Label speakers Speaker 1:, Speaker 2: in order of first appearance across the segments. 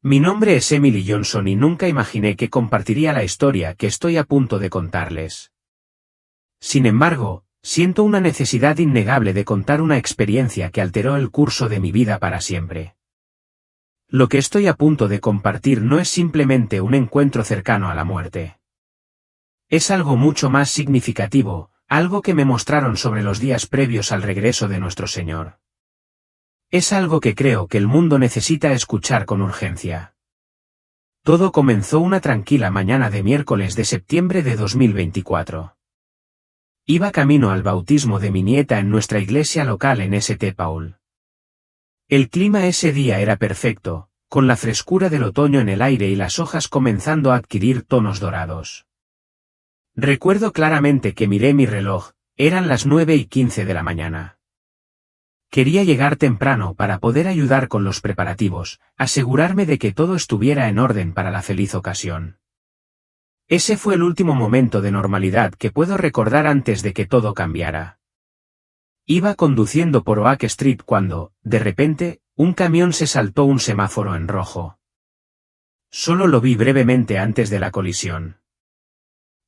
Speaker 1: Mi nombre es Emily Johnson y nunca imaginé que compartiría la historia que estoy a punto de contarles. Sin embargo, siento una necesidad innegable de contar una experiencia que alteró el curso de mi vida para siempre. Lo que estoy a punto de compartir no es simplemente un encuentro cercano a la muerte. Es algo mucho más significativo, algo que me mostraron sobre los días previos al regreso de nuestro Señor. Es algo que creo que el mundo necesita escuchar con urgencia. Todo comenzó una tranquila mañana de miércoles de septiembre de 2024. Iba camino al bautismo de mi nieta en nuestra iglesia local en St. Paul. El clima ese día era perfecto, con la frescura del otoño en el aire y las hojas comenzando a adquirir tonos dorados. Recuerdo claramente que miré mi reloj, eran las 9:15 de la mañana. Quería llegar temprano para poder ayudar con los preparativos, asegurarme de que todo estuviera en orden para la feliz ocasión. Ese fue el último momento de normalidad que puedo recordar antes de que todo cambiara. Iba conduciendo por Oak Street cuando, de repente, un camión se saltó un semáforo en rojo. Solo lo vi brevemente antes de la colisión.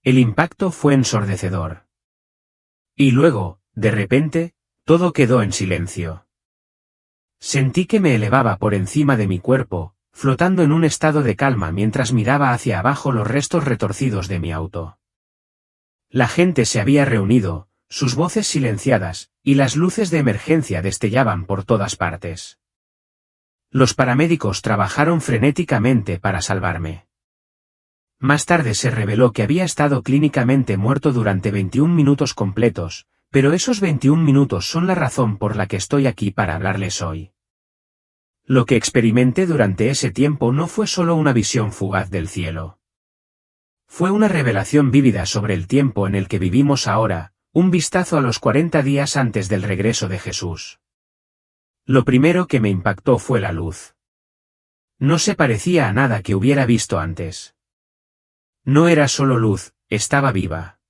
Speaker 1: El impacto fue ensordecedor. Y luego, de repente, todo quedó en silencio. Sentí que me elevaba por encima de mi cuerpo, flotando en un estado de calma mientras miraba hacia abajo los restos retorcidos de mi auto. La gente se había reunido, sus voces silenciadas, y las luces de emergencia destellaban por todas partes. Los paramédicos trabajaron frenéticamente para salvarme. Más tarde se reveló que había estado clínicamente muerto durante 21 minutos completos, pero esos 21 minutos son la razón por la que estoy aquí para hablarles hoy. Lo que experimenté durante ese tiempo no fue solo una visión fugaz del cielo. Fue una revelación vívida sobre el tiempo en el que vivimos ahora, un vistazo a los 40 días antes del regreso de Jesús. Lo primero que me impactó fue la luz. No se parecía a nada que hubiera visto antes. No era solo luz, estaba viva.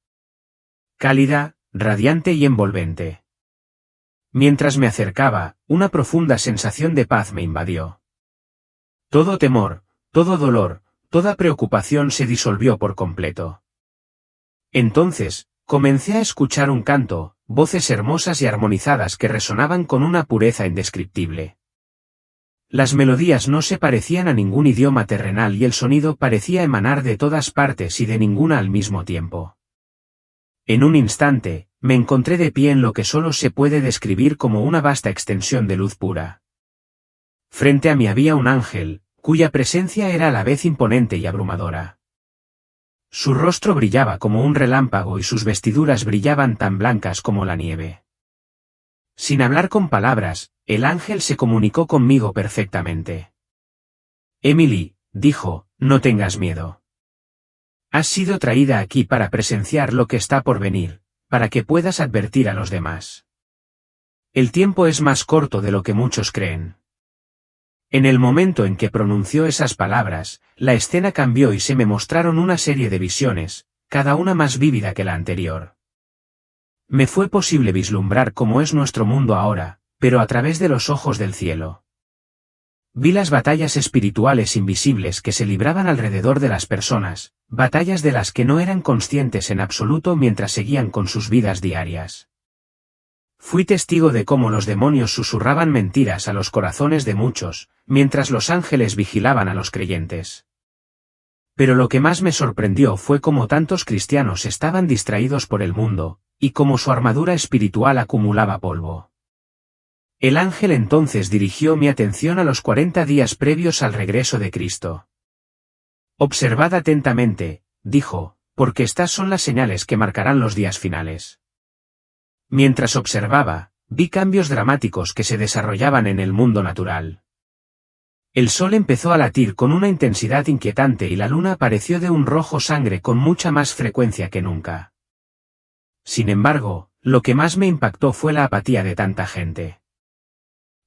Speaker 1: Cálida, radiante y envolvente. Mientras me acercaba, una profunda sensación de paz me invadió. Todo temor, todo dolor, toda preocupación se disolvió por completo. Entonces, comencé a escuchar un canto, voces hermosas y armonizadas que resonaban con una pureza indescriptible. Las melodías no se parecían a ningún idioma terrenal y el sonido parecía emanar de todas partes y de ninguna al mismo tiempo. En un instante, me encontré de pie en lo que solo se puede describir como una vasta extensión de luz pura. Frente a mí había un ángel, cuya presencia era a la vez imponente y abrumadora. Su rostro brillaba como un relámpago y sus vestiduras brillaban tan blancas como la nieve. Sin hablar con palabras, el ángel se comunicó conmigo perfectamente. Emily, dijo, no tengas miedo. Has sido traída aquí para presenciar lo que está por venir, para que puedas advertir a los demás. El tiempo es más corto de lo que muchos creen. En el momento en que pronunció esas palabras, la escena cambió y se me mostraron una serie de visiones, cada una más vívida que la anterior. Me fue posible vislumbrar cómo es nuestro mundo ahora, pero a través de los ojos del cielo. Vi las batallas espirituales invisibles que se libraban alrededor de las personas, batallas de las que no eran conscientes en absoluto mientras seguían con sus vidas diarias. Fui testigo de cómo los demonios susurraban mentiras a los corazones de muchos, mientras los ángeles vigilaban a los creyentes. Pero lo que más me sorprendió fue cómo tantos cristianos estaban distraídos por el mundo, y cómo su armadura espiritual acumulaba polvo. El ángel entonces dirigió mi atención a los 40 días previos al regreso de Cristo. Observad atentamente, dijo, porque estas son las señales que marcarán los días finales. Mientras observaba, vi cambios dramáticos que se desarrollaban en el mundo natural. El sol empezó a latir con una intensidad inquietante y la luna apareció de un rojo sangre con mucha más frecuencia que nunca. Sin embargo, lo que más me impactó fue la apatía de tanta gente.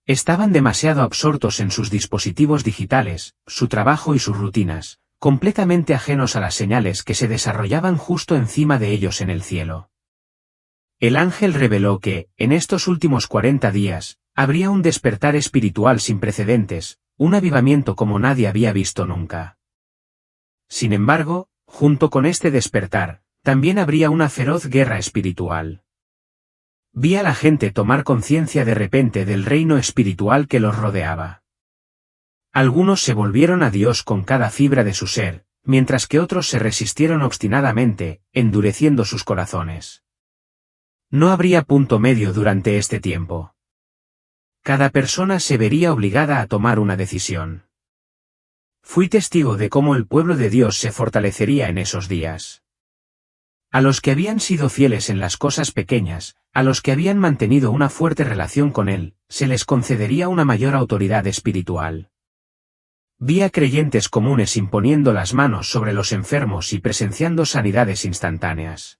Speaker 1: Estaban demasiado absortos en sus dispositivos digitales, su trabajo y sus rutinas, completamente ajenos a las señales que se desarrollaban justo encima de ellos en el cielo. El ángel reveló que, en estos últimos 40 días, habría un despertar espiritual sin precedentes, un avivamiento como nadie había visto nunca. Sin embargo, junto con este despertar, también habría una feroz guerra espiritual. Vi a la gente tomar conciencia de repente del reino espiritual que los rodeaba. Algunos se volvieron a Dios con cada fibra de su ser, mientras que otros se resistieron obstinadamente, endureciendo sus corazones. No habría punto medio durante este tiempo. Cada persona se vería obligada a tomar una decisión. Fui testigo de cómo el pueblo de Dios se fortalecería en esos días. A los que habían sido fieles en las cosas pequeñas, a los que habían mantenido una fuerte relación con Él, se les concedería una mayor autoridad espiritual. Vi a creyentes comunes imponiendo las manos sobre los enfermos y presenciando sanidades instantáneas.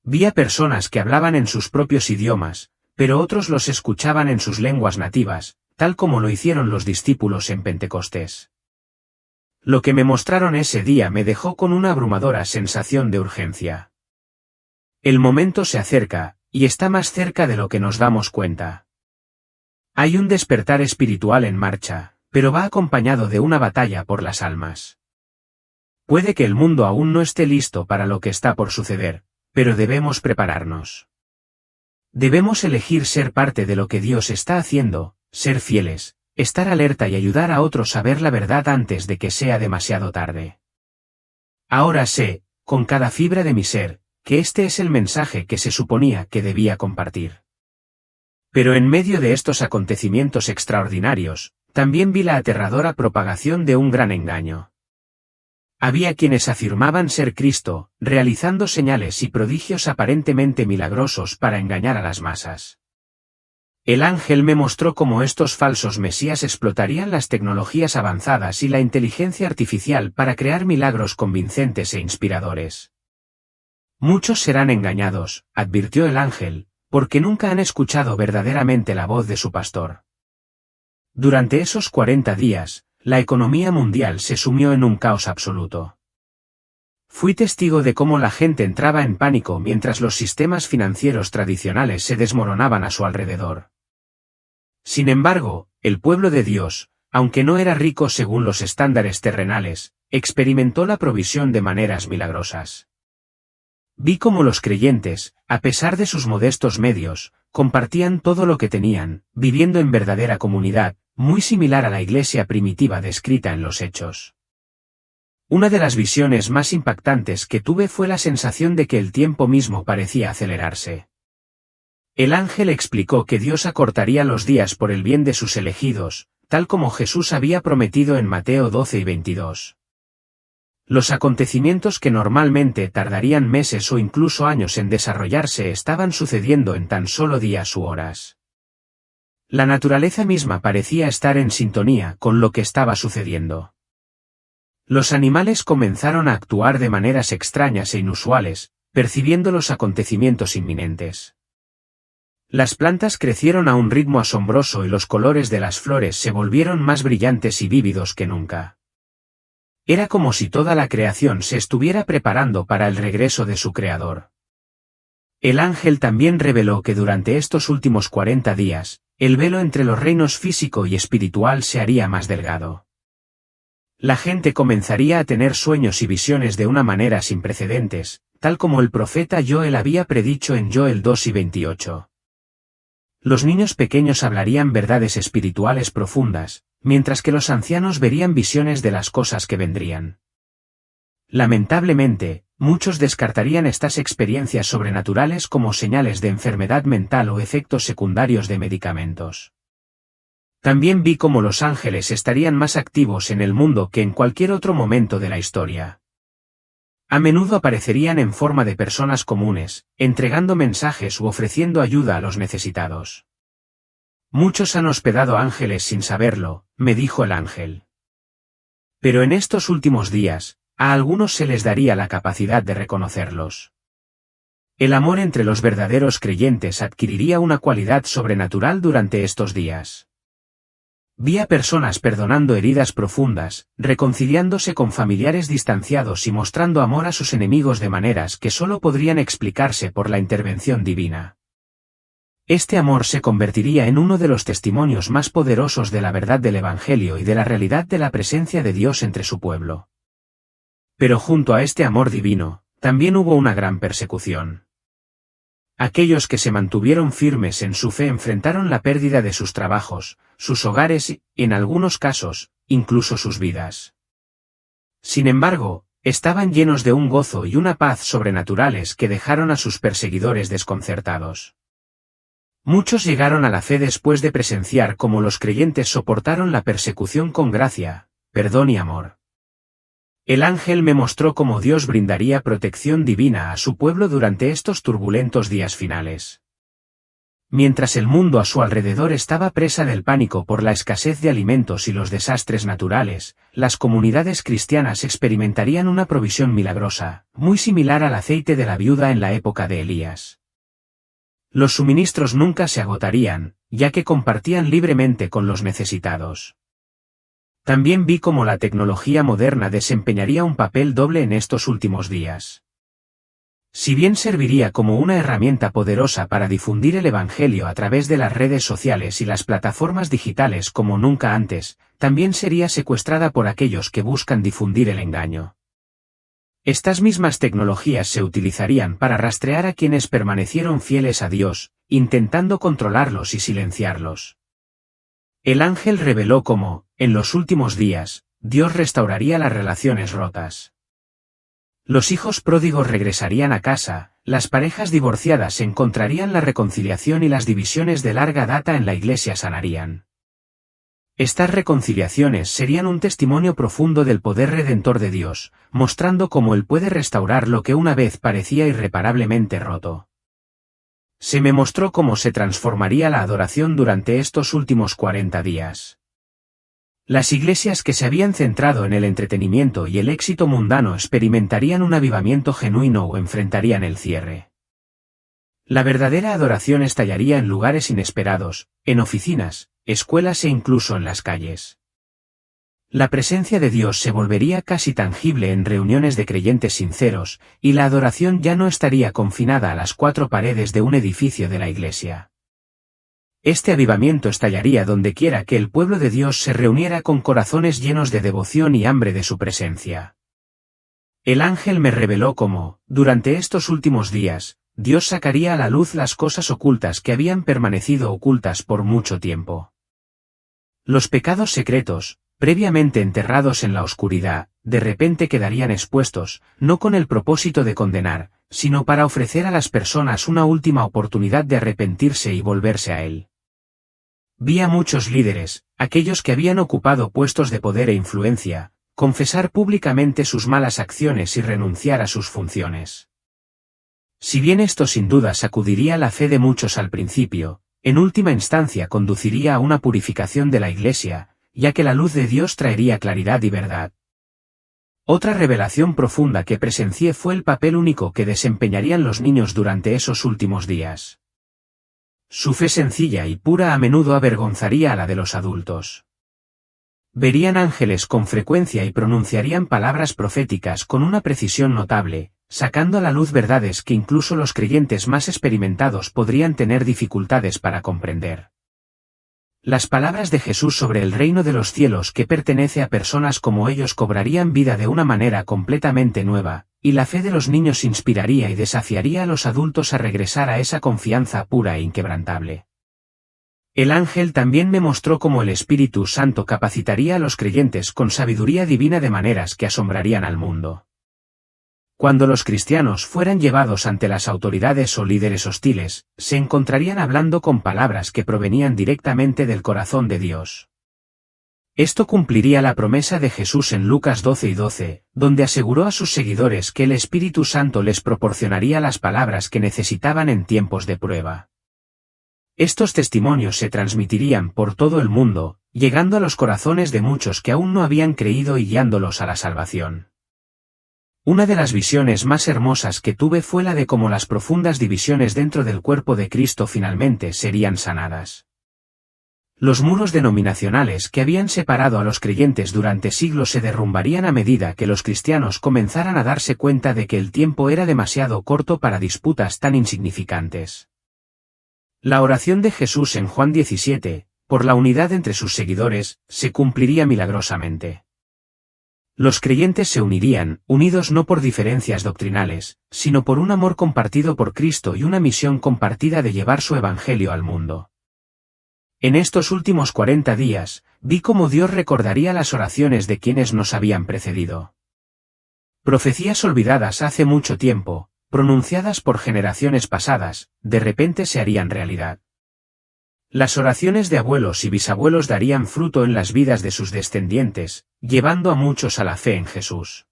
Speaker 1: Vi a personas que hablaban en sus propios idiomas, pero otros los escuchaban en sus lenguas nativas, tal como lo hicieron los discípulos en Pentecostés. Lo que me mostraron ese día me dejó con una abrumadora sensación de urgencia. El momento se acerca, y está más cerca de lo que nos damos cuenta. Hay un despertar espiritual en marcha, pero va acompañado de una batalla por las almas. Puede que el mundo aún no esté listo para lo que está por suceder, pero debemos prepararnos. Debemos elegir ser parte de lo que Dios está haciendo, ser fieles, estar alerta y ayudar a otros a ver la verdad antes de que sea demasiado tarde. Ahora sé, con cada fibra de mi ser, que este es el mensaje que se suponía que debía compartir. Pero en medio de estos acontecimientos extraordinarios, también vi la aterradora propagación de un gran engaño. Había quienes afirmaban ser Cristo, realizando señales y prodigios aparentemente milagrosos para engañar a las masas. El ángel me mostró cómo estos falsos mesías explotarían las tecnologías avanzadas y la inteligencia artificial para crear milagros convincentes e inspiradores. Muchos serán engañados, advirtió el ángel, porque nunca han escuchado verdaderamente la voz de su pastor. Durante esos 40 días, la economía mundial se sumió en un caos absoluto. Fui testigo de cómo la gente entraba en pánico mientras los sistemas financieros tradicionales se desmoronaban a su alrededor. Sin embargo, el pueblo de Dios, aunque no era rico según los estándares terrenales, experimentó la provisión de maneras milagrosas. Vi cómo los creyentes, a pesar de sus modestos medios, compartían todo lo que tenían, viviendo en verdadera comunidad, muy similar a la iglesia primitiva descrita en los Hechos. Una de las visiones más impactantes que tuve fue la sensación de que el tiempo mismo parecía acelerarse. El ángel explicó que Dios acortaría los días por el bien de sus elegidos, tal como Jesús había prometido en Mateo 12 y 22. Los acontecimientos que normalmente tardarían meses o incluso años en desarrollarse estaban sucediendo en tan solo días u horas. La naturaleza misma parecía estar en sintonía con lo que estaba sucediendo. Los animales comenzaron a actuar de maneras extrañas e inusuales, percibiendo los acontecimientos inminentes. Las plantas crecieron a un ritmo asombroso y los colores de las flores se volvieron más brillantes y vívidos que nunca. Era como si toda la creación se estuviera preparando para el regreso de su creador. El ángel también reveló que durante estos últimos 40 días, el velo entre los reinos físico y espiritual se haría más delgado. La gente comenzaría a tener sueños y visiones de una manera sin precedentes, tal como el profeta Joel había predicho en Joel 2 y 28. Los niños pequeños hablarían verdades espirituales profundas, mientras que los ancianos verían visiones de las cosas que vendrían. Lamentablemente, muchos descartarían estas experiencias sobrenaturales como señales de enfermedad mental o efectos secundarios de medicamentos. También vi cómo los ángeles estarían más activos en el mundo que en cualquier otro momento de la historia. A menudo aparecerían en forma de personas comunes, entregando mensajes u ofreciendo ayuda a los necesitados. Muchos han hospedado ángeles sin saberlo, me dijo el ángel. Pero en estos últimos días, a algunos se les daría la capacidad de reconocerlos. El amor entre los verdaderos creyentes adquiriría una cualidad sobrenatural durante estos días. Vi a personas perdonando heridas profundas, reconciliándose con familiares distanciados y mostrando amor a sus enemigos de maneras que solo podrían explicarse por la intervención divina. Este amor se convertiría en uno de los testimonios más poderosos de la verdad del Evangelio y de la realidad de la presencia de Dios entre su pueblo. Pero junto a este amor divino, también hubo una gran persecución. Aquellos que se mantuvieron firmes en su fe enfrentaron la pérdida de sus trabajos, sus hogares y, en algunos casos, incluso sus vidas. Sin embargo, estaban llenos de un gozo y una paz sobrenaturales que dejaron a sus perseguidores desconcertados. Muchos llegaron a la fe después de presenciar cómo los creyentes soportaron la persecución con gracia, perdón y amor. El ángel me mostró cómo Dios brindaría protección divina a su pueblo durante estos turbulentos días finales. Mientras el mundo a su alrededor estaba presa del pánico por la escasez de alimentos y los desastres naturales, las comunidades cristianas experimentarían una provisión milagrosa, muy similar al aceite de la viuda en la época de Elías. Los suministros nunca se agotarían, ya que compartían libremente con los necesitados. También vi cómo la tecnología moderna desempeñaría un papel doble en estos últimos días. Si bien serviría como una herramienta poderosa para difundir el Evangelio a través de las redes sociales y las plataformas digitales como nunca antes, también sería secuestrada por aquellos que buscan difundir el engaño. Estas mismas tecnologías se utilizarían para rastrear a quienes permanecieron fieles a Dios, intentando controlarlos y silenciarlos. El ángel reveló cómo, en los últimos días, Dios restauraría las relaciones rotas. Los hijos pródigos regresarían a casa, las parejas divorciadas encontrarían la reconciliación y las divisiones de larga data en la iglesia sanarían. Estas reconciliaciones serían un testimonio profundo del poder redentor de Dios, mostrando cómo Él puede restaurar lo que una vez parecía irreparablemente roto. Se me mostró cómo se transformaría la adoración durante estos últimos 40 días. Las iglesias que se habían centrado en el entretenimiento y el éxito mundano experimentarían un avivamiento genuino o enfrentarían el cierre. La verdadera adoración estallaría en lugares inesperados, en oficinas, escuelas e incluso en las calles. La presencia de Dios se volvería casi tangible en reuniones de creyentes sinceros, y la adoración ya no estaría confinada a las 4 paredes de un edificio de la iglesia. Este avivamiento estallaría donde quiera que el pueblo de Dios se reuniera con corazones llenos de devoción y hambre de su presencia. El ángel me reveló cómo, durante estos últimos días, Dios sacaría a la luz las cosas ocultas que habían permanecido ocultas por mucho tiempo. Los pecados secretos, previamente enterrados en la oscuridad, de repente quedarían expuestos, no con el propósito de condenar, sino para ofrecer a las personas una última oportunidad de arrepentirse y volverse a Él. Vi a muchos líderes, aquellos que habían ocupado puestos de poder e influencia, confesar públicamente sus malas acciones y renunciar a sus funciones. Si bien esto sin duda sacudiría la fe de muchos al principio, en última instancia conduciría a una purificación de la Iglesia, ya que la luz de Dios traería claridad y verdad. Otra revelación profunda que presencié fue el papel único que desempeñarían los niños durante esos últimos días. Su fe sencilla y pura a menudo avergonzaría a la de los adultos. Verían ángeles con frecuencia y pronunciarían palabras proféticas con una precisión notable, sacando a la luz verdades que incluso los creyentes más experimentados podrían tener dificultades para comprender. Las palabras de Jesús sobre el reino de los cielos que pertenece a personas como ellos cobrarían vida de una manera completamente nueva, y la fe de los niños inspiraría y desafiaría a los adultos a regresar a esa confianza pura e inquebrantable. El ángel también me mostró cómo el Espíritu Santo capacitaría a los creyentes con sabiduría divina de maneras que asombrarían al mundo. Cuando los cristianos fueran llevados ante las autoridades o líderes hostiles, se encontrarían hablando con palabras que provenían directamente del corazón de Dios. Esto cumpliría la promesa de Jesús en Lucas 12:12, donde aseguró a sus seguidores que el Espíritu Santo les proporcionaría las palabras que necesitaban en tiempos de prueba. Estos testimonios se transmitirían por todo el mundo, llegando a los corazones de muchos que aún no habían creído y guiándolos a la salvación. Una de las visiones más hermosas que tuve fue la de cómo las profundas divisiones dentro del cuerpo de Cristo finalmente serían sanadas. Los muros denominacionales que habían separado a los creyentes durante siglos se derrumbarían a medida que los cristianos comenzaran a darse cuenta de que el tiempo era demasiado corto para disputas tan insignificantes. La oración de Jesús en Juan 17, por la unidad entre sus seguidores, se cumpliría milagrosamente. Los creyentes se unirían, unidos no por diferencias doctrinales, sino por un amor compartido por Cristo y una misión compartida de llevar su evangelio al mundo. En estos últimos 40 días, vi cómo Dios recordaría las oraciones de quienes nos habían precedido. Profecías olvidadas hace mucho tiempo, pronunciadas por generaciones pasadas, de repente se harían realidad. Las oraciones de abuelos y bisabuelos darían fruto en las vidas de sus descendientes, llevando a muchos a la fe en Jesús.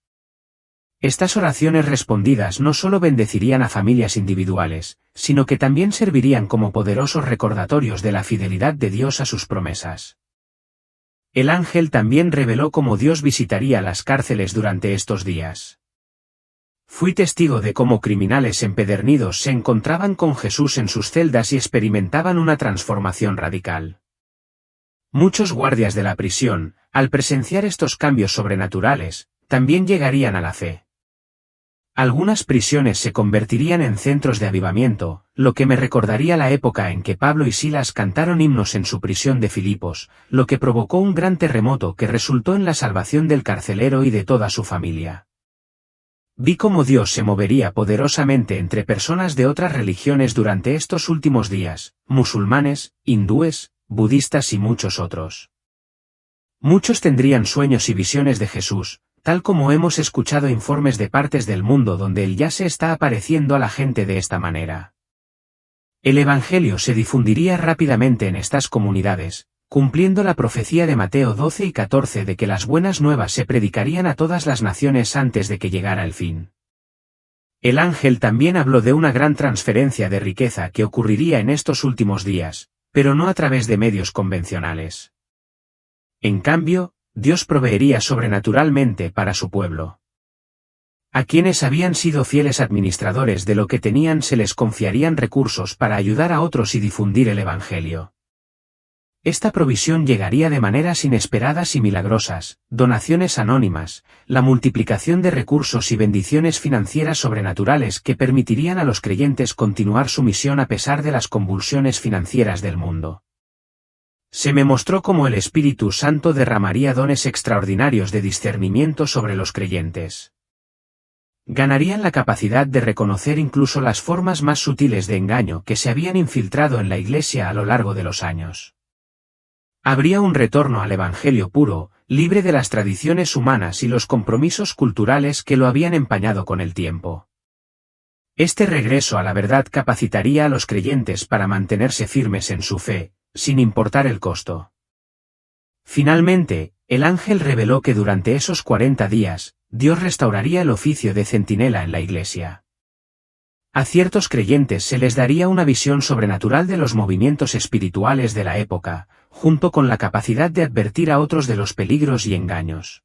Speaker 1: Estas oraciones respondidas no solo bendecirían a familias individuales, sino que también servirían como poderosos recordatorios de la fidelidad de Dios a sus promesas. El ángel también reveló cómo Dios visitaría las cárceles durante estos días. Fui testigo de cómo criminales empedernidos se encontraban con Jesús en sus celdas y experimentaban una transformación radical. Muchos guardias de la prisión, al presenciar estos cambios sobrenaturales, también llegarían a la fe. Algunas prisiones se convertirían en centros de avivamiento, lo que me recordaría la época en que Pablo y Silas cantaron himnos en su prisión de Filipos, lo que provocó un gran terremoto que resultó en la salvación del carcelero y de toda su familia. Vi cómo Dios se movería poderosamente entre personas de otras religiones durante estos últimos días, musulmanes, hindúes, budistas y muchos otros. Muchos tendrían sueños y visiones de Jesús, tal como hemos escuchado informes de partes del mundo donde Él ya se está apareciendo a la gente de esta manera. El Evangelio se difundiría rápidamente en estas comunidades, cumpliendo la profecía de Mateo 12 y 14 de que las buenas nuevas se predicarían a todas las naciones antes de que llegara el fin. El ángel también habló de una gran transferencia de riqueza que ocurriría en estos últimos días, pero no a través de medios convencionales. En cambio, Dios proveería sobrenaturalmente para su pueblo. A quienes habían sido fieles administradores de lo que tenían se les confiarían recursos para ayudar a otros y difundir el Evangelio. Esta provisión llegaría de maneras inesperadas y milagrosas, donaciones anónimas, la multiplicación de recursos y bendiciones financieras sobrenaturales que permitirían a los creyentes continuar su misión a pesar de las convulsiones financieras del mundo. Se me mostró cómo el Espíritu Santo derramaría dones extraordinarios de discernimiento sobre los creyentes. Ganarían la capacidad de reconocer incluso las formas más sutiles de engaño que se habían infiltrado en la Iglesia a lo largo de los años. Habría un retorno al Evangelio puro, libre de las tradiciones humanas y los compromisos culturales que lo habían empañado con el tiempo. Este regreso a la verdad capacitaría a los creyentes para mantenerse firmes en su fe, sin importar el costo. Finalmente, el ángel reveló que durante esos 40 días, Dios restauraría el oficio de centinela en la Iglesia. A ciertos creyentes se les daría una visión sobrenatural de los movimientos espirituales de la época, junto con la capacidad de advertir a otros de los peligros y engaños.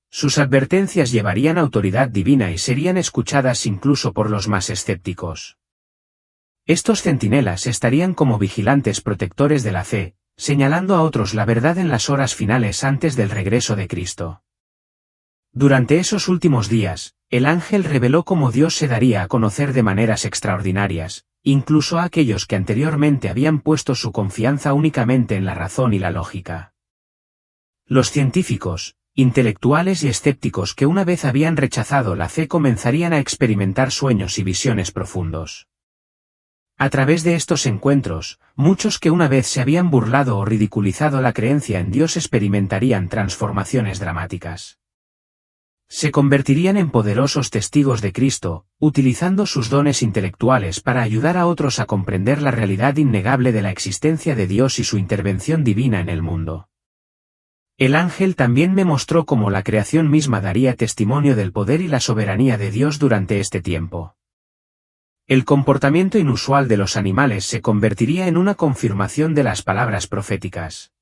Speaker 1: Sus advertencias llevarían autoridad divina y serían escuchadas incluso por los más escépticos. Estos centinelas estarían como vigilantes protectores de la fe, señalando a otros la verdad en las horas finales antes del regreso de Cristo. Durante esos últimos días, el ángel reveló cómo Dios se daría a conocer de maneras extraordinarias, incluso a aquellos que anteriormente habían puesto su confianza únicamente en la razón y la lógica. Los científicos, intelectuales y escépticos que una vez habían rechazado la fe comenzarían a experimentar sueños y visiones profundos. A través de estos encuentros, muchos que una vez se habían burlado o ridiculizado la creencia en Dios experimentarían transformaciones dramáticas. Se convertirían en poderosos testigos de Cristo, utilizando sus dones intelectuales para ayudar a otros a comprender la realidad innegable de la existencia de Dios y su intervención divina en el mundo. El ángel también me mostró cómo la creación misma daría testimonio del poder y la soberanía de Dios durante este tiempo. El comportamiento inusual de los animales se convertiría en una confirmación de las palabras proféticas.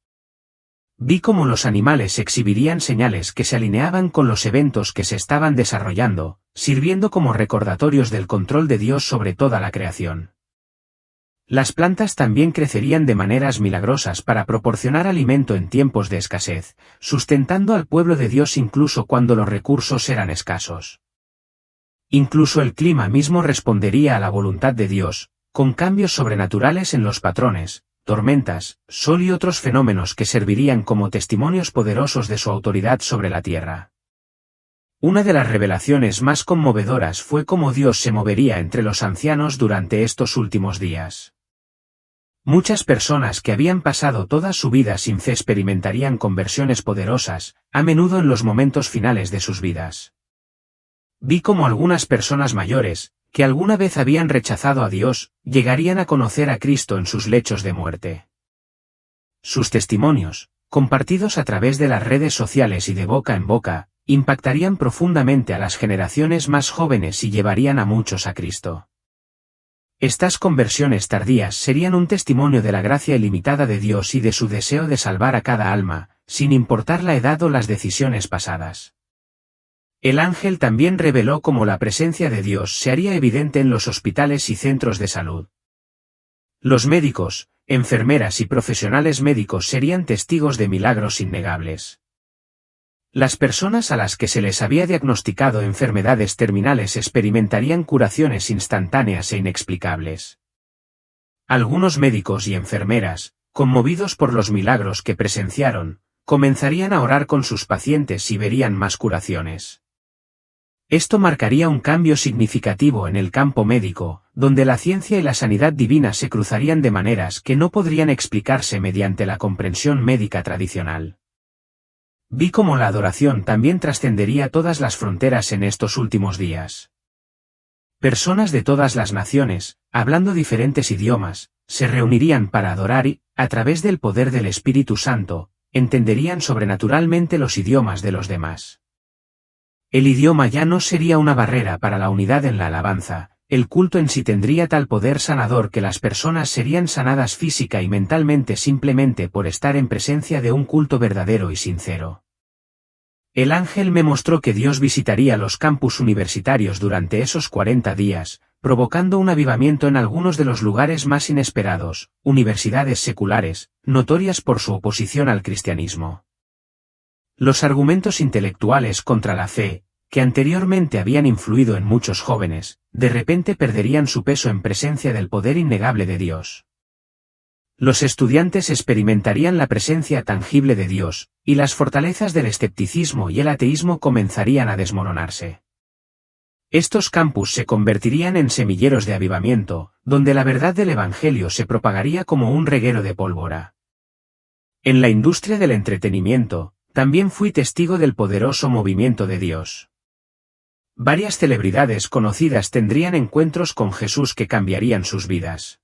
Speaker 1: Vi cómo los animales exhibirían señales que se alineaban con los eventos que se estaban desarrollando, sirviendo como recordatorios del control de Dios sobre toda la creación. Las plantas también crecerían de maneras milagrosas para proporcionar alimento en tiempos de escasez, sustentando al pueblo de Dios incluso cuando los recursos eran escasos. Incluso el clima mismo respondería a la voluntad de Dios, con cambios sobrenaturales en los patrones, tormentas, sol y otros fenómenos que servirían como testimonios poderosos de su autoridad sobre la tierra. Una de las revelaciones más conmovedoras fue cómo Dios se movería entre los ancianos durante estos últimos días. Muchas personas que habían pasado toda su vida sin fe experimentarían conversiones poderosas, a menudo en los momentos finales de sus vidas. Vi cómo algunas personas mayores, que alguna vez habían rechazado a Dios, llegarían a conocer a Cristo en sus lechos de muerte. Sus testimonios, compartidos a través de las redes sociales y de boca en boca, impactarían profundamente a las generaciones más jóvenes y llevarían a muchos a Cristo. Estas conversiones tardías serían un testimonio de la gracia ilimitada de Dios y de su deseo de salvar a cada alma, sin importar la edad o las decisiones pasadas. El ángel también reveló cómo la presencia de Dios se haría evidente en los hospitales y centros de salud. Los médicos, enfermeras y profesionales médicos serían testigos de milagros innegables. Las personas a las que se les había diagnosticado enfermedades terminales experimentarían curaciones instantáneas e inexplicables. Algunos médicos y enfermeras, conmovidos por los milagros que presenciaron, comenzarían a orar con sus pacientes y verían más curaciones. Esto marcaría un cambio significativo en el campo médico, donde la ciencia y la sanidad divina se cruzarían de maneras que no podrían explicarse mediante la comprensión médica tradicional. Vi cómo la adoración también trascendería todas las fronteras en estos últimos días. Personas de todas las naciones, hablando diferentes idiomas, se reunirían para adorar y, a través del poder del Espíritu Santo, entenderían sobrenaturalmente los idiomas de los demás. El idioma ya no sería una barrera para la unidad en la alabanza, el culto en sí tendría tal poder sanador que las personas serían sanadas física y mentalmente simplemente por estar en presencia de un culto verdadero y sincero. El ángel me mostró que Dios visitaría los campus universitarios durante esos 40 días, provocando un avivamiento en algunos de los lugares más inesperados, universidades seculares, notorias por su oposición al cristianismo. Los argumentos intelectuales contra la fe, que anteriormente habían influido en muchos jóvenes, de repente perderían su peso en presencia del poder innegable de Dios. Los estudiantes experimentarían la presencia tangible de Dios, y las fortalezas del escepticismo y el ateísmo comenzarían a desmoronarse. Estos campus se convertirían en semilleros de avivamiento, donde la verdad del Evangelio se propagaría como un reguero de pólvora. En la industria del entretenimiento, también fui testigo del poderoso movimiento de Dios. Varias celebridades conocidas tendrían encuentros con Jesús que cambiarían sus vidas.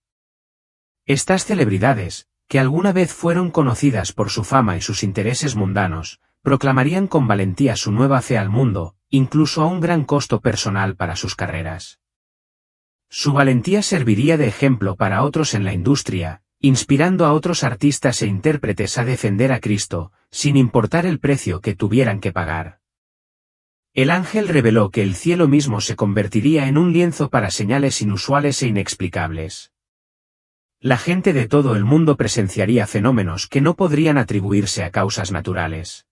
Speaker 1: Estas celebridades, que alguna vez fueron conocidas por su fama y sus intereses mundanos, proclamarían con valentía su nueva fe al mundo, incluso a un gran costo personal para sus carreras. Su valentía serviría de ejemplo para otros en la industria, inspirando a otros artistas e intérpretes a defender a Cristo, sin importar el precio que tuvieran que pagar. El ángel reveló que el cielo mismo se convertiría en un lienzo para señales inusuales e inexplicables. La gente de todo el mundo presenciaría fenómenos que no podrían atribuirse a causas naturales.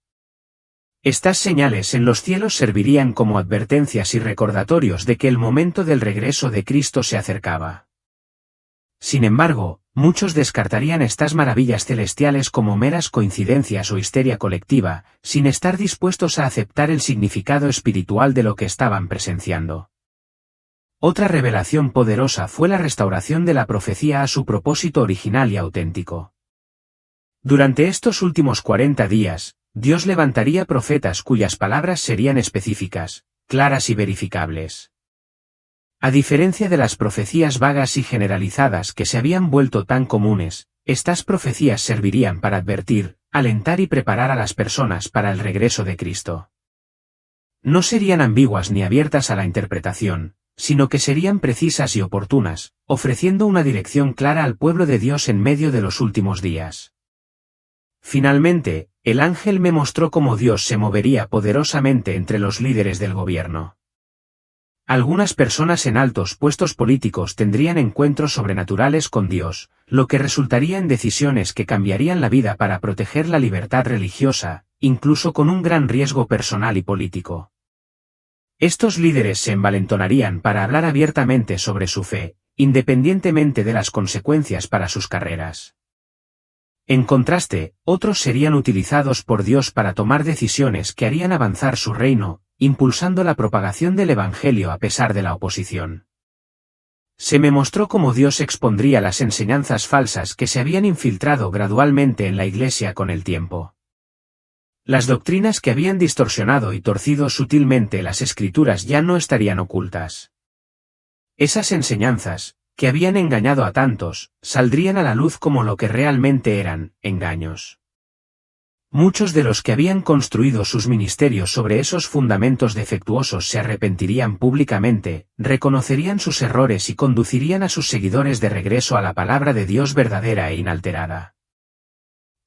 Speaker 1: Estas señales en los cielos servirían como advertencias y recordatorios de que el momento del regreso de Cristo se acercaba. Sin embargo, muchos descartarían estas maravillas celestiales como meras coincidencias o histeria colectiva, sin estar dispuestos a aceptar el significado espiritual de lo que estaban presenciando. Otra revelación poderosa fue la restauración de la profecía a su propósito original y auténtico. Durante estos últimos 40 días, Dios levantaría profetas cuyas palabras serían específicas, claras y verificables. A diferencia de las profecías vagas y generalizadas que se habían vuelto tan comunes, estas profecías servirían para advertir, alentar y preparar a las personas para el regreso de Cristo. No serían ambiguas ni abiertas a la interpretación, sino que serían precisas y oportunas, ofreciendo una dirección clara al pueblo de Dios en medio de los últimos días. Finalmente, el ángel me mostró cómo Dios se movería poderosamente entre los líderes del gobierno. Algunas personas en altos puestos políticos tendrían encuentros sobrenaturales con Dios, lo que resultaría en decisiones que cambiarían la vida para proteger la libertad religiosa, incluso con un gran riesgo personal y político. Estos líderes se envalentonarían para hablar abiertamente sobre su fe, independientemente de las consecuencias para sus carreras. En contraste, otros serían utilizados por Dios para tomar decisiones que harían avanzar su reino, impulsando la propagación del Evangelio a pesar de la oposición. Se me mostró cómo Dios expondría las enseñanzas falsas que se habían infiltrado gradualmente en la Iglesia con el tiempo. Las doctrinas que habían distorsionado y torcido sutilmente las Escrituras ya no estarían ocultas. Esas enseñanzas, que habían engañado a tantos, saldrían a la luz como lo que realmente eran, engaños. Muchos de los que habían construido sus ministerios sobre esos fundamentos defectuosos se arrepentirían públicamente, reconocerían sus errores y conducirían a sus seguidores de regreso a la palabra de Dios verdadera e inalterada.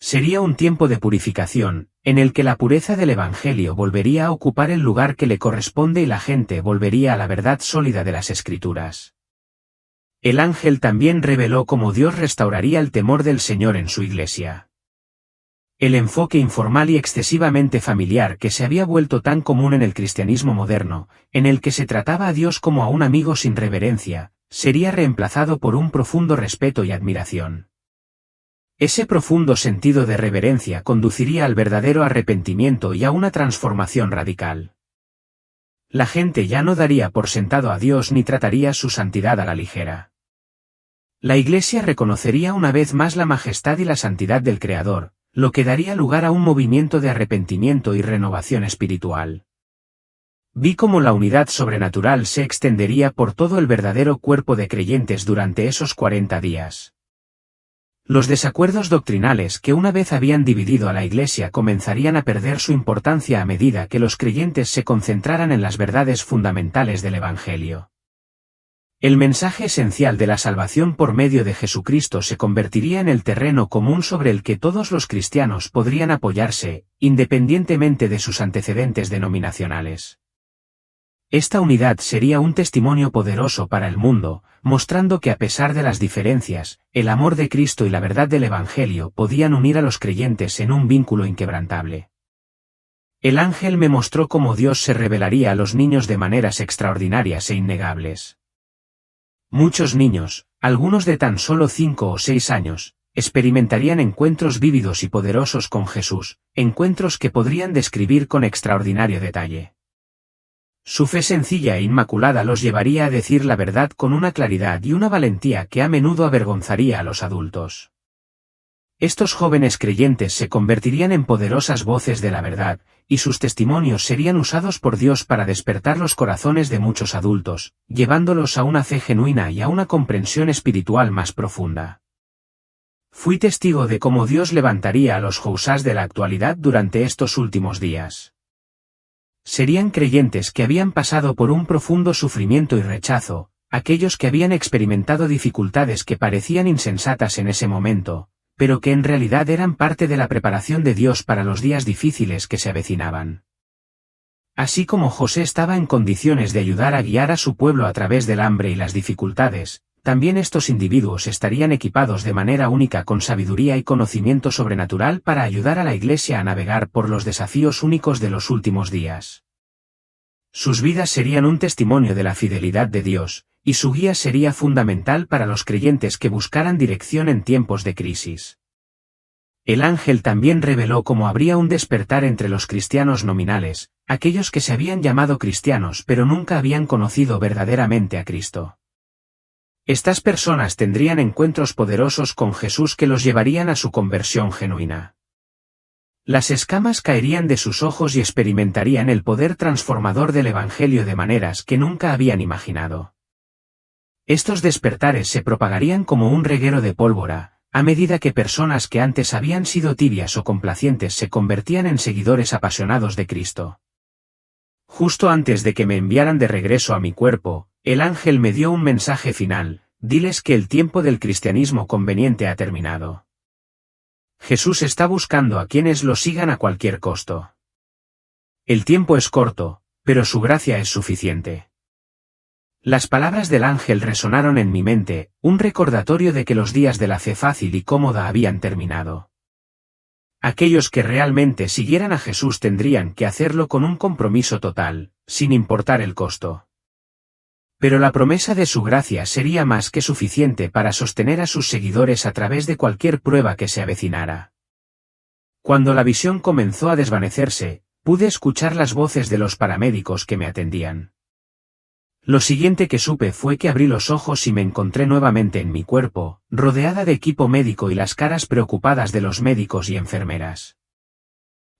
Speaker 1: Sería un tiempo de purificación, en el que la pureza del Evangelio volvería a ocupar el lugar que le corresponde y la gente volvería a la verdad sólida de las Escrituras. El ángel también reveló cómo Dios restauraría el temor del Señor en su Iglesia. El enfoque informal y excesivamente familiar que se había vuelto tan común en el cristianismo moderno, en el que se trataba a Dios como a un amigo sin reverencia, sería reemplazado por un profundo respeto y admiración. Ese profundo sentido de reverencia conduciría al verdadero arrepentimiento y a una transformación radical. La gente ya no daría por sentado a Dios ni trataría su santidad a la ligera. La Iglesia reconocería una vez más la majestad y la santidad del Creador, lo que daría lugar a un movimiento de arrepentimiento y renovación espiritual. Vi cómo la unidad sobrenatural se extendería por todo el verdadero cuerpo de creyentes durante esos 40 días. Los desacuerdos doctrinales que una vez habían dividido a la Iglesia comenzarían a perder su importancia a medida que los creyentes se concentraran en las verdades fundamentales del Evangelio. El mensaje esencial de la salvación por medio de Jesucristo se convertiría en el terreno común sobre el que todos los cristianos podrían apoyarse, independientemente de sus antecedentes denominacionales. Esta unidad sería un testimonio poderoso para el mundo, mostrando que a pesar de las diferencias, el amor de Cristo y la verdad del Evangelio podían unir a los creyentes en un vínculo inquebrantable. El ángel me mostró cómo Dios se revelaría a los niños de maneras extraordinarias e innegables. Muchos niños, algunos de tan solo 5 o 6 años, experimentarían encuentros vívidos y poderosos con Jesús, encuentros que podrían describir con extraordinario detalle. Su fe sencilla e inmaculada los llevaría a decir la verdad con una claridad y una valentía que a menudo avergonzaría a los adultos. Estos jóvenes creyentes se convertirían en poderosas voces de la verdad, y sus testimonios serían usados por Dios para despertar los corazones de muchos adultos, llevándolos a una fe genuina y a una comprensión espiritual más profunda. Fui testigo de cómo Dios levantaría a los Jousás de la actualidad durante estos últimos días. Serían creyentes que habían pasado por un profundo sufrimiento y rechazo, aquellos que habían experimentado dificultades que parecían insensatas en ese momento, pero que en realidad eran parte de la preparación de Dios para los días difíciles que se avecinaban. Así como José estaba en condiciones de ayudar a guiar a su pueblo a través del hambre y las dificultades, también estos individuos estarían equipados de manera única con sabiduría y conocimiento sobrenatural para ayudar a la Iglesia a navegar por los desafíos únicos de los últimos días. Sus vidas serían un testimonio de la fidelidad de Dios, y su guía sería fundamental para los creyentes que buscaran dirección en tiempos de crisis. El ángel también reveló cómo habría un despertar entre los cristianos nominales, aquellos que se habían llamado cristianos pero nunca habían conocido verdaderamente a Cristo. Estas personas tendrían encuentros poderosos con Jesús que los llevarían a su conversión genuina. Las escamas caerían de sus ojos y experimentarían el poder transformador del Evangelio de maneras que nunca habían imaginado. Estos despertares se propagarían como un reguero de pólvora, a medida que personas que antes habían sido tibias o complacientes se convertían en seguidores apasionados de Cristo. Justo antes de que me enviaran de regreso a mi cuerpo, el ángel me dio un mensaje final: diles que el tiempo del cristianismo conveniente ha terminado. Jesús está buscando a quienes lo sigan a cualquier costo. El tiempo es corto, pero su gracia es suficiente. Las palabras del ángel resonaron en mi mente, un recordatorio de que los días de la fe fácil y cómoda habían terminado. Aquellos que realmente siguieran a Jesús tendrían que hacerlo con un compromiso total, sin importar el costo. Pero la promesa de su gracia sería más que suficiente para sostener a sus seguidores a través de cualquier prueba que se avecinara. Cuando la visión comenzó a desvanecerse, pude escuchar las voces de los paramédicos que me atendían. Lo siguiente que supe fue que abrí los ojos y me encontré nuevamente en mi cuerpo, rodeada de equipo médico y las caras preocupadas de los médicos y enfermeras.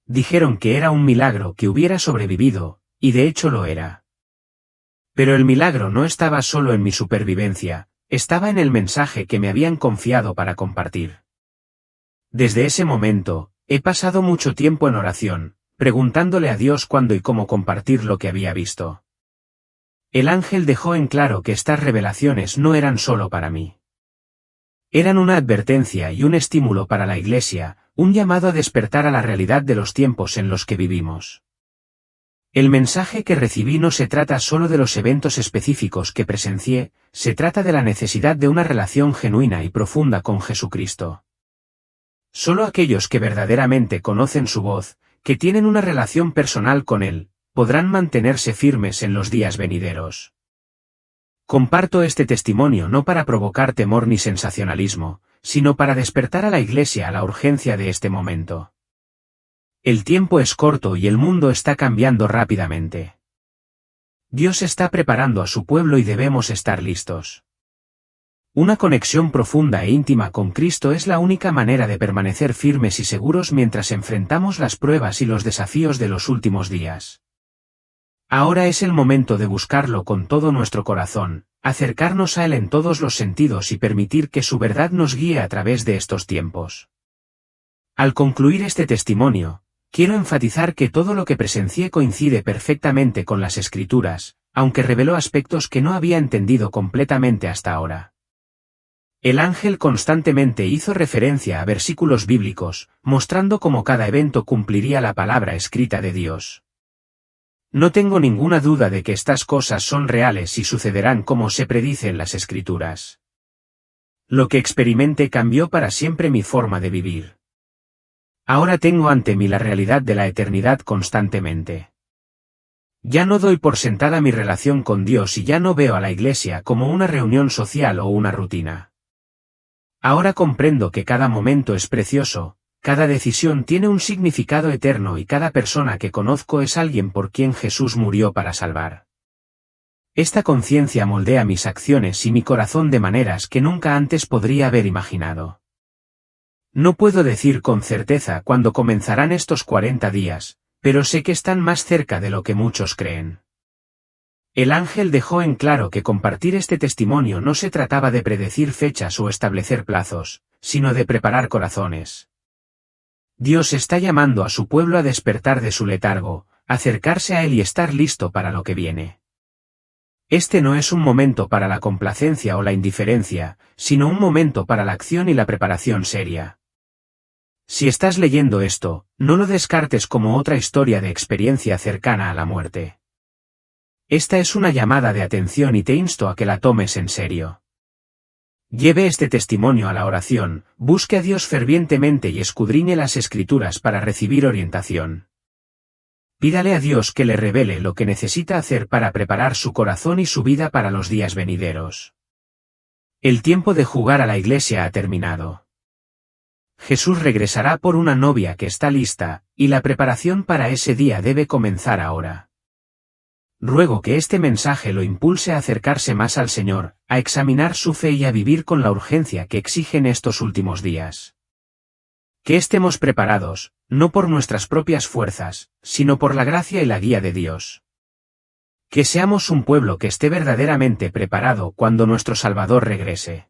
Speaker 1: Dijeron que era un milagro que hubiera sobrevivido, y de hecho lo era. Pero el milagro no estaba solo en mi supervivencia, estaba en el mensaje que me habían confiado para compartir. Desde ese momento, he pasado mucho tiempo en oración, preguntándole a Dios cuándo y cómo compartir lo que había visto. El ángel dejó en claro que estas revelaciones no eran solo para mí. Eran una advertencia y un estímulo para la Iglesia, un llamado a despertar a la realidad de los tiempos en los que vivimos. El mensaje que recibí no se trata solo de los eventos específicos que presencié, se trata de la necesidad de una relación genuina y profunda con Jesucristo. Solo aquellos que verdaderamente conocen su voz, que tienen una relación personal con Él, podrán mantenerse firmes en los días venideros. Comparto este testimonio no para provocar temor ni sensacionalismo, sino para despertar a la Iglesia a la urgencia de este momento. El tiempo es corto y el mundo está cambiando rápidamente. Dios está preparando a su pueblo y debemos estar listos. Una conexión profunda e íntima con Cristo es la única manera de permanecer firmes y seguros mientras enfrentamos las pruebas y los desafíos de los últimos días. Ahora es el momento de buscarlo con todo nuestro corazón, acercarnos a Él en todos los sentidos y permitir que su verdad nos guíe a través de estos tiempos. Al concluir este testimonio, quiero enfatizar que todo lo que presencié coincide perfectamente con las Escrituras, aunque reveló aspectos que no había entendido completamente hasta ahora. El ángel constantemente hizo referencia a versículos bíblicos, mostrando cómo cada evento cumpliría la palabra escrita de Dios. No tengo ninguna duda de que estas cosas son reales y sucederán como se predice en las Escrituras. Lo que experimenté cambió para siempre mi forma de vivir. Ahora tengo ante mí la realidad de la eternidad constantemente. Ya no doy por sentada mi relación con Dios y ya no veo a la Iglesia como una reunión social o una rutina. Ahora comprendo que cada momento es precioso, cada decisión tiene un significado eterno y cada persona que conozco es alguien por quien Jesús murió para salvar. Esta conciencia moldea mis acciones y mi corazón de maneras que nunca antes podría haber imaginado. No puedo decir con certeza cuándo comenzarán estos 40 días, pero sé que están más cerca de lo que muchos creen. El ángel dejó en claro que compartir este testimonio no se trataba de predecir fechas o establecer plazos, sino de preparar corazones. Dios está llamando a su pueblo a despertar de su letargo, acercarse a Él y estar listo para lo que viene. Este no es un momento para la complacencia o la indiferencia, sino un momento para la acción y la preparación seria. Si estás leyendo esto, no lo descartes como otra historia de experiencia cercana a la muerte. Esta es una llamada de atención y te insto a que la tomes en serio. Lleve este testimonio a la oración, busque a Dios fervientemente y escudriñe las Escrituras para recibir orientación. Pídale a Dios que le revele lo que necesita hacer para preparar su corazón y su vida para los días venideros. El tiempo de jugar a la Iglesia ha terminado. Jesús regresará por una novia que está lista, y la preparación para ese día debe comenzar ahora. Ruego que este mensaje lo impulse a acercarse más al Señor, a examinar su fe y a vivir con la urgencia que exigen estos últimos días. Que estemos preparados, no por nuestras propias fuerzas, sino por la gracia y la guía de Dios. Que seamos un pueblo que esté verdaderamente preparado cuando nuestro Salvador regrese.